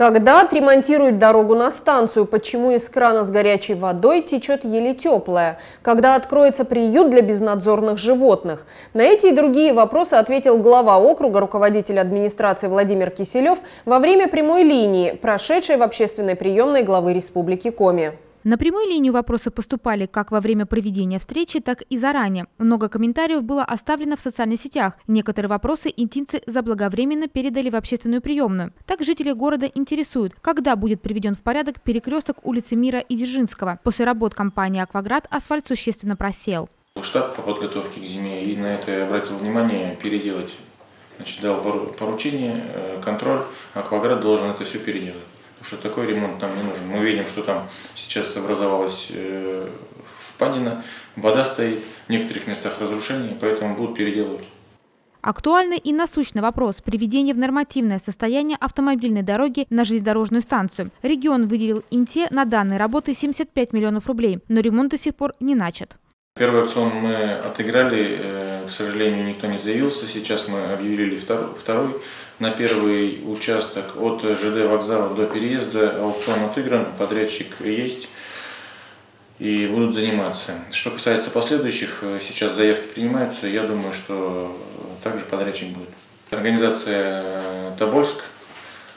Когда отремонтируют дорогу на станцию, почему из крана с горячей водой течет еле теплая? Когда откроется приют для безнадзорных животных? На эти и другие вопросы ответил глава округа, руководитель администрации Владимир Киселев во время прямой линии, прошедшей в общественной приемной главы Республики Коми. На прямую линию вопросы поступали как во время проведения встречи, так и заранее. Много комментариев было оставлено в социальных сетях. Некоторые вопросы интинцы заблаговременно передали в общественную приемную. Так жители города интересуют, когда будет приведен в порядок перекресток улицы Мира и Дзержинского. После работ компании «Акваград» асфальт существенно просел. Штаб по подготовке к зиме и на это я обратил внимание переделать. Дал поручение, контроль, «Акваград» должен это все переделать. Потому что такой ремонт нам не нужен. Мы видим, что там сейчас образовалась впадина, вода стоит, в некоторых местах разрушения, поэтому будут переделывать. Актуальный и насущный вопрос – приведение в нормативное состояние автомобильной дороги на железнодорожную станцию. Регион выделил Инте на данные работы 75 миллионов рублей, но ремонт до сих пор не начат. Первый аукцион мы отыграли, к сожалению, никто не заявился. Сейчас мы объявили второй. На первый участок от ЖД вокзала до переезда аукцион отыгран, подрядчик есть и будут заниматься. Что касается последующих, сейчас заявки принимаются, я думаю, что также подрядчик будет. Организация «Тобольск»,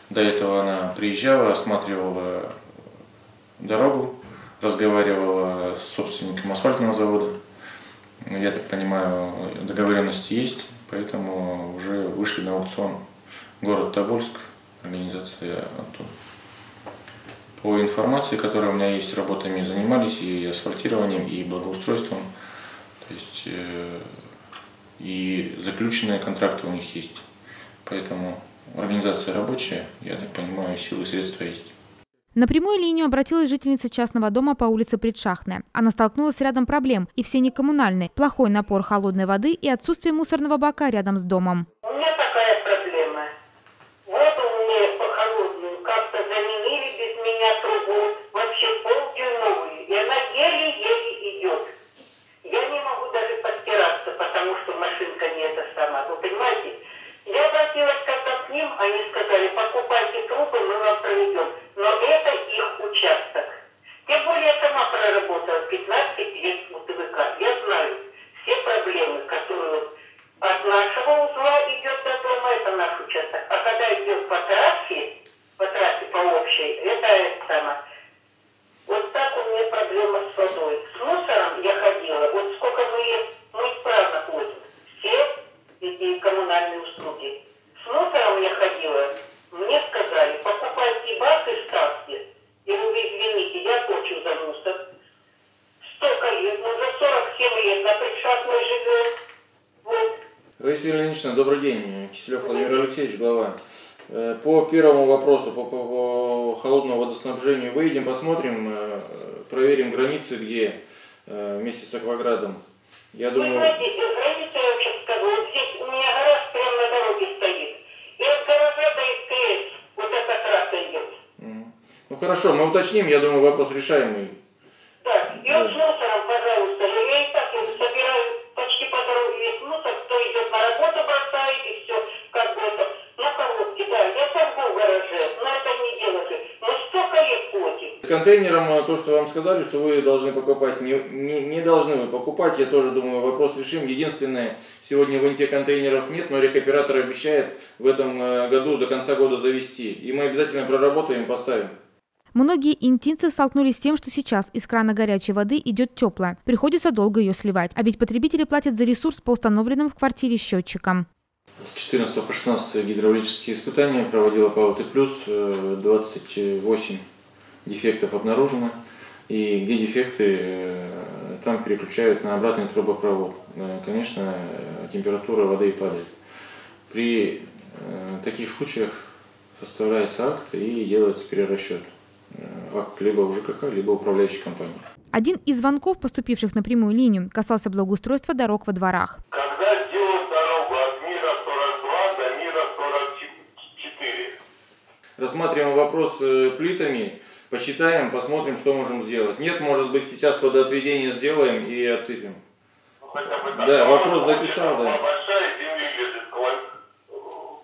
до этого она приезжала, осматривала дорогу, разговаривала с собственником асфальтного завода. Я так понимаю, договоренности есть, поэтому уже вышли на аукцион. Город Тобольск, организация «Антон». По информации, которая у меня есть, работами занимались и асфальтированием, и благоустройством. То есть и заключенные контракты у них есть. Поэтому организация рабочая, я так понимаю, силы и средства есть. На прямую линию обратилась жительница частного дома по улице Предшахтная. Она столкнулась с рядом проблем, и все некоммунальные. Плохой напор холодной воды и отсутствие мусорного бака рядом с домом. У меня такая проблема. Воду мне по холодную как-то заменили без меня трубу, вообще полдюймовую, и она еле-еле идет. Я не могу даже постираться, потому что машинка не это сама. Вы понимаете? Я обратилась как-то к ним, они сказали, покупайте трубы, мы вам проведем. Но это их участок. Тем более я сама проработала 15 лет в УТВК. Я знаю все проблемы, которые от нашего узла идет до дома, это наш участок. А когда идет по трассе по общей, это самое. Вот так у меня проблема с водой. С мусором я ходила, вот сколько мы исправно ходим. Все эти коммунальные услуги. С мусором я ходила, мне сказали, покупайте бак и ставьте. И вы извините, я плачу за мусор. Столько лет, ну за 47 лет на Предшахтной живем. Вот. Раиса Ильинична, добрый день. Киселев Владимир Алексеевич, глава. По первому вопросу, по холодному водоснабжению, выйдем, посмотрим, проверим границы, где вместе с «Акваградом». Я думаю... Вы знаете, граница, я вообще скажу, вот здесь у меня гараж прямо на дороге стоит. И от гаража до СКС вот эта трасса идет. Ну хорошо, мы уточним, я думаю, вопрос решаемый. Да, и вот с мусором, пожалуйста, я и так собираю почти по дороге весь мусор, кто идет на работу, бросает и все, как бы это, на коробке, да, я сожгу в гараже, но это не дело же, мы столько лет ходим. С контейнером, то, что вам сказали, что вы должны покупать, не должны вы покупать, я тоже думаю, вопрос решим. Единственное, сегодня в Инте контейнеров нет, но рекоператор обещает в этом году до конца года завести, и мы обязательно проработаем, поставим. Многие интинцы столкнулись с тем, что сейчас из крана горячей воды идет теплая. Приходится долго ее сливать. А ведь потребители платят за ресурс по установленным в квартире счетчикам. С 14 по 16 гидравлические испытания проводила ПАО «Т+», 28 дефектов обнаружено. И где дефекты, там переключают на обратный трубопровод. Конечно, температура воды падает. При таких случаях составляется акт и делается перерасчет. Акт либо у ЖКХ, либо управляющей компании. Один из звонков, поступивших на прямую линию, касался благоустройства дорог во дворах. Когда делают дорогу от Мира 42 до Мира 44? Рассматриваем вопрос плитами, посчитаем, посмотрим, что можем сделать. Нет, может быть, сейчас водоотведение сделаем и отсыпем. Ну, хотя бы так. Да, вопрос записал, да. Большая земля лежит,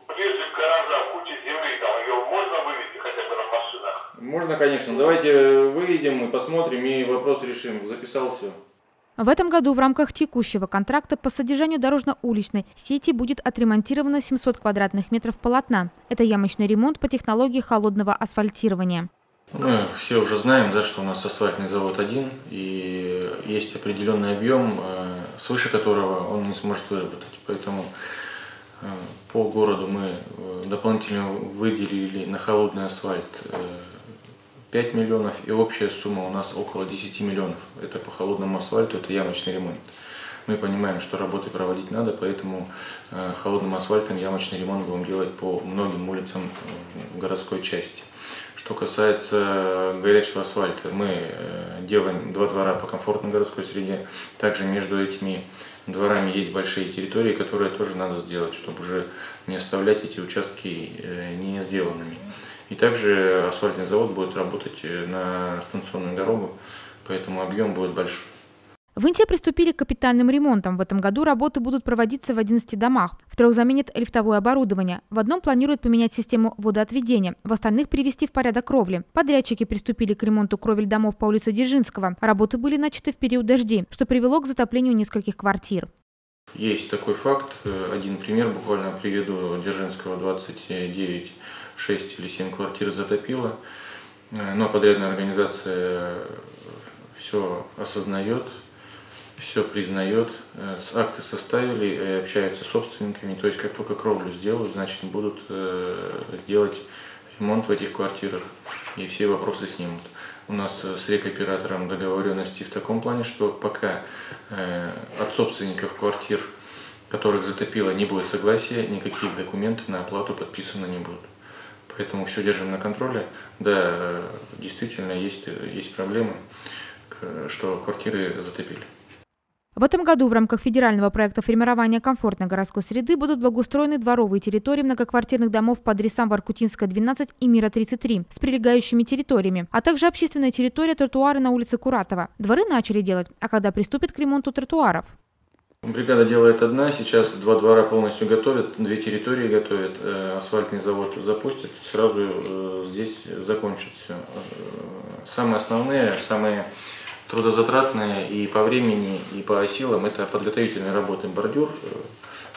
ближе к гаражам, куча земли, там ее можно вывести хотя бы Можно, конечно. Давайте выйдем и посмотрим, и вопрос решим. Записал все. В этом году в рамках текущего контракта по содержанию дорожно-уличной сети будет отремонтировано 700 квадратных метров полотна. Это ямочный ремонт по технологии холодного асфальтирования. Мы все уже знаем, да, что у нас асфальтный завод один, и есть определенный объем, свыше которого он не сможет выработать. Поэтому по городу мы дополнительно выделили на холодный асфальт 5 миллионов, и общая сумма у нас около 10 миллионов. Это по холодному асфальту, это ямочный ремонт. Мы понимаем, что работы проводить надо, поэтому холодным асфальтом ямочный ремонт будем делать по многим улицам городской части. Что касается горячего асфальта, мы делаем 2 двора по комфортной городской среде. Также между этими дворами есть большие территории, которые тоже надо сделать, чтобы уже не оставлять эти участки не сделанными. И также асфальтный завод будет работать на станционную дорогу, поэтому объем будет большой. В Инте приступили к капитальным ремонтам. В этом году работы будут проводиться в 11 домах. В 3 заменят лифтовое оборудование. В одном планируют поменять систему водоотведения, в остальных привести в порядок кровли. Подрядчики приступили к ремонту кровель домов по улице Дзержинского. Работы были начаты в период дождей, что привело к затоплению нескольких квартир. Есть такой факт. Один пример буквально приведу. Дзержинского 29, 6 или 7 квартир затопило. Но подрядная организация все осознает, все признает, акты составили, общаются с собственниками, то есть как только кровлю сделают, значит будут делать ремонт в этих квартирах и все вопросы снимут. У нас с рекоператором договоренности в таком плане, что пока от собственников квартир, которых затопило, не будет согласия, никаких документов на оплату подписаны не будут. Поэтому все держим на контроле. Да, действительно есть проблемы, что квартиры затопили. В этом году в рамках федерального проекта формирования комфортной городской среды будут благоустроены дворовые территории многоквартирных домов по адресам Воркутинская, 12 и Мира, 33 с прилегающими территориями, а также общественная территория тротуары на улице Куратова. Дворы начали делать, а когда приступят к ремонту тротуаров? Бригада делает одна, сейчас 2 двора полностью готовят, 2 территории готовят, асфальтный завод запустят, сразу здесь закончат все. Самые основные, самые трудозатратные и по времени, и по силам это подготовительные работы. Бордюр,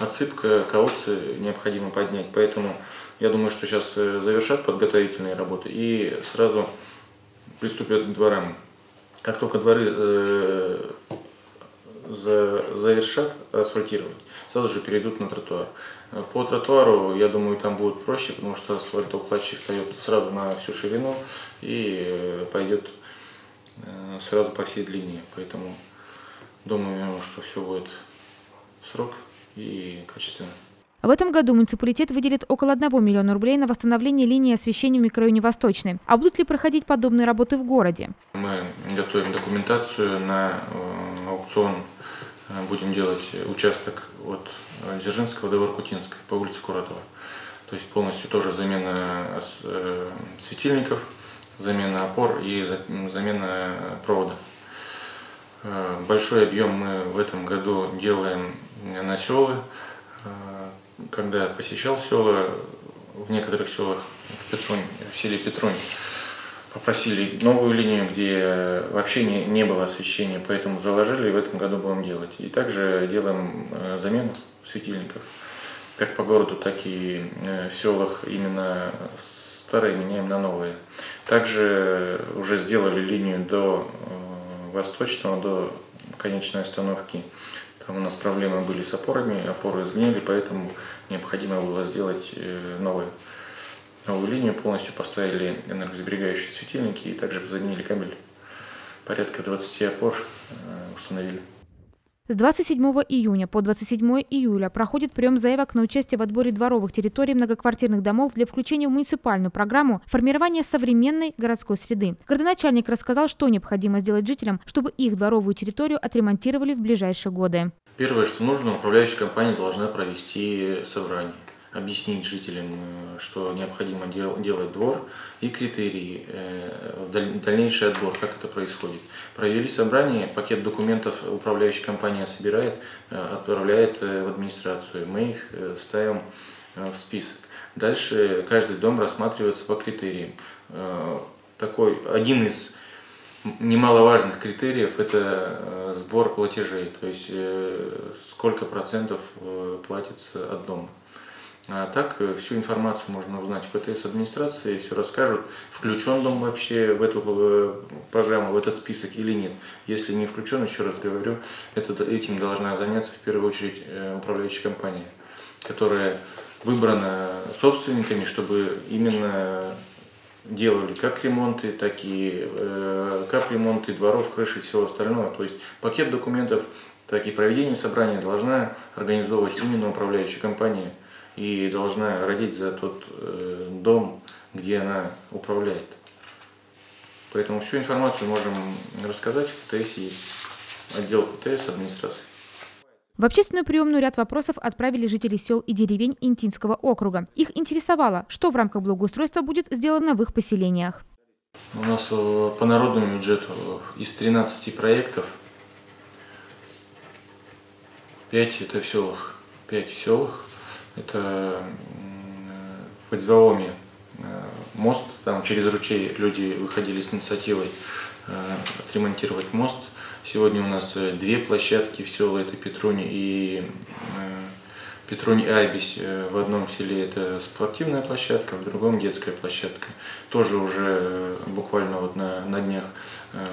отсыпка, колодцы необходимо поднять. Поэтому я думаю, что сейчас завершат подготовительные работы и сразу приступят к дворам. Как только дворы завершат асфальтировать, сразу же перейдут на тротуар. По тротуару, я думаю, там будет проще, потому что асфальтоукладчик встает сразу на всю ширину и пойдет сразу по всей длине, поэтому думаю, что все будет в срок и качественно. В этом году муниципалитет выделит около 1 миллиона рублей на восстановление линии освещения в микрорайоне Восточный. А будут ли проходить подобные работы в городе? Мы готовим документацию на аукцион. Будем делать участок от Дзержинского до Воркутинской по улице Куратова. То есть полностью тоже замена светильников, замена опор и замена провода. Большой объем мы в этом году делаем на селы. Когда посещал села, в некоторых селах, в селе Петрунь, попросили новую линию, где вообще не было освещения, поэтому заложили и в этом году будем делать. И также делаем замену светильников, как по городу, так и в селах именно старые меняем на новые. Также уже сделали линию до Восточного, до конечной остановки. Там у нас проблемы были с опорами, опоры сгнили, поэтому необходимо было сделать новую линию. Полностью поставили энергосберегающие светильники и также заменили кабель. Порядка 20 опор установили. С 27 июня по 27 июля проходит прием заявок на участие в отборе дворовых территорий многоквартирных домов для включения в муниципальную программу формирования современной городской среды. Городоначальник рассказал, что необходимо сделать жителям, чтобы их дворовую территорию отремонтировали в ближайшие годы. Первое, что нужно, управляющая компания должна провести собрание, объяснить жителям, что необходимо делать двор и критерии, дальнейший отбор, как это происходит. Провели собрание, пакет документов управляющая компания собирает, отправляет в администрацию. Мы их ставим в список. Дальше каждый дом рассматривается по критериям. такой один из немаловажных критериев – это сбор платежей, то есть сколько процентов платится от дома. А так всю информацию можно узнать в ПТС администрации, все расскажут, включен дом вообще в эту программу, в этот список или нет. Если не включен, еще раз говорю, этим должна заняться в первую очередь управляющая компания, которая выбрана собственниками, чтобы именно делали как ремонты, так и капремонты дворов, крыши и всего остального. То есть пакет документов, так и проведение собрания должна организовывать именно управляющая компания и должна родить за тот дом, где она управляет. Поэтому всю информацию можем рассказать в ПТС, есть отдел ПТС администрации. В общественную приемную ряд вопросов отправили жители сел и деревень Интинского округа. Их интересовало, что в рамках благоустройства будет сделано в их поселениях. У нас по народному бюджету из 13 проектов 5 это в селах. 5 в селах. Это в Эдзваоме мост, там через ручей люди выходили с инициативой отремонтировать мост. Сегодня у нас 2 площадки в селе, это Петруни и Айбись. В одном селе это спортивная площадка, в другом детская площадка. Тоже уже буквально вот на днях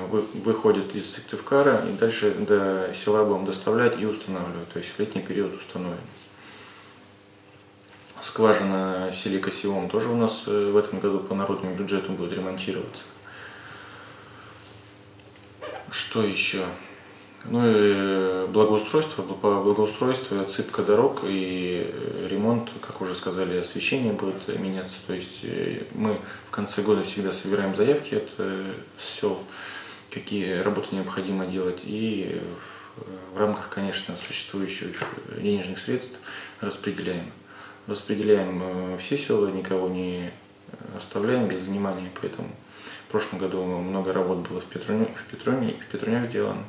выходят из Сыктывкара и дальше до села будем доставлять и устанавливать, то есть в летний период установим. Скважина в селе Косевом тоже у нас в этом году по народному бюджету будет ремонтироваться. Что еще? Ну и благоустройство, по благоустройству, отсыпка дорог и ремонт, как уже сказали, освещение будет меняться. То есть мы в конце года всегда собираем заявки от сел, какие работы необходимо делать, и в рамках, конечно, существующих денежных средств распределяем. Распределяем все села, никого не оставляем без внимания, поэтому в прошлом году много работ было в Петрунях сделано.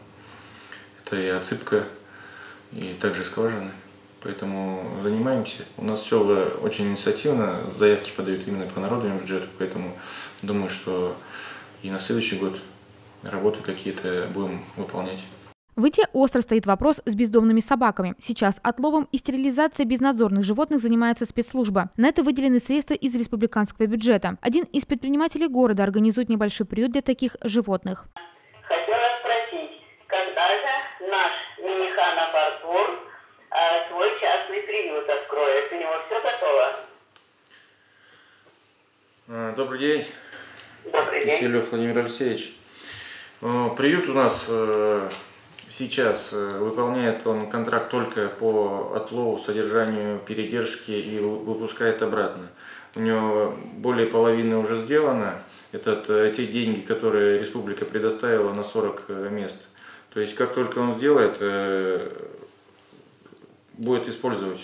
Это и отсыпка, и также скважины. Поэтому занимаемся. У нас села очень инициативно, заявки подают именно по народному бюджету, поэтому думаю, что и на следующий год работы какие-то будем выполнять. В Ите остро стоит вопрос с бездомными собаками. Сейчас отловом и стерилизацией безнадзорных животных занимается спецслужба. На это выделены средства из республиканского бюджета. Один из предпринимателей города организует небольшой приют для таких животных. Хотела спросить, когда же наш Миниханов Артур свой частный приют откроет? У него все готово? Добрый день. Добрый день. Киселев Владимир Алексеевич. Приют у нас сейчас выполняет он контракт только по отлову, содержанию, передержке и выпускает обратно. У него более половины уже сделано. Это те деньги, которые республика предоставила на 40 мест. То есть как только он сделает, будет использовать,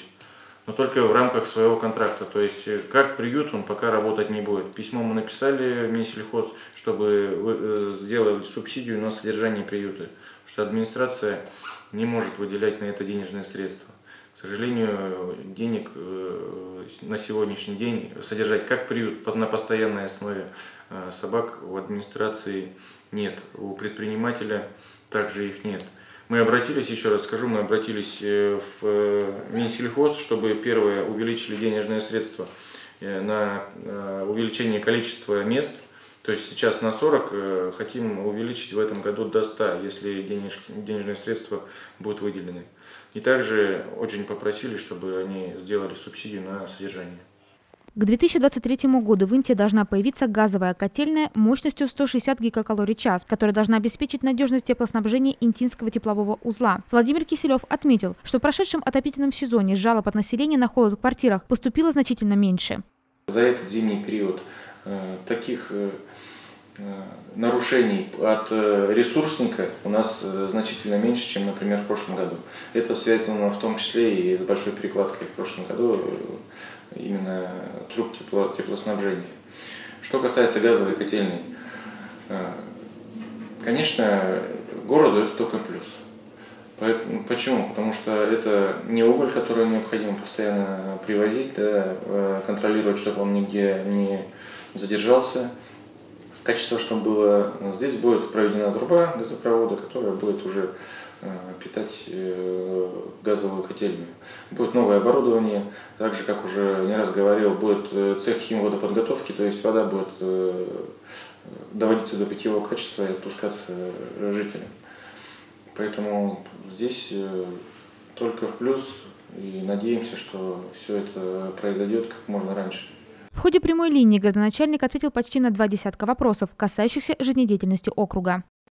но только в рамках своего контракта. То есть как приют он пока работать не будет. Письмо мы написали в Минсельхоз, чтобы сделали субсидию на содержание приюта, что администрация не может выделять на это денежные средства. К сожалению, денег на сегодняшний день содержать как приют на постоянной основе собак в администрации нет. У предпринимателя также их нет. Мы обратились, еще раз скажу, мы обратились в Минсельхоз, чтобы первое увеличили денежные средства на увеличение количества мест. То есть сейчас на 40, хотим увеличить в этом году до 100, если денежные средства будут выделены. И также очень попросили, чтобы они сделали субсидию на содержание. К 2023 году в Инте должна появиться газовая котельная мощностью 160 гигакалорий в час, которая должна обеспечить надежность теплоснабжения Интинского теплового узла. Владимир Киселев отметил, что в прошедшем отопительном сезоне жалоб от населения на холод в квартирах поступило значительно меньше. За этот зимний период таких нарушений от ресурсника у нас значительно меньше, чем, например, в прошлом году. Это связано в том числе и с большой перекладкой в прошлом году именно труб теплоснабжения. Что касается газовой котельной, конечно, городу это только плюс. Почему? Потому что это не уголь, который необходимо постоянно привозить, да, контролировать, чтобы он нигде не задержался. Качество, что было здесь, будет проведена труба газопровода, которая будет уже питать газовую котельную. Будет новое оборудование, так же, как уже не раз говорил, будет цех химводоподготовки, то есть вода будет доводиться до питьевого качества и отпускаться жителям. Поэтому здесь только в плюс, и надеемся, что все это произойдет как можно раньше. В ходе прямой линии градоначальник ответил почти на 20 вопросов, касающихся жизнедеятельности округа.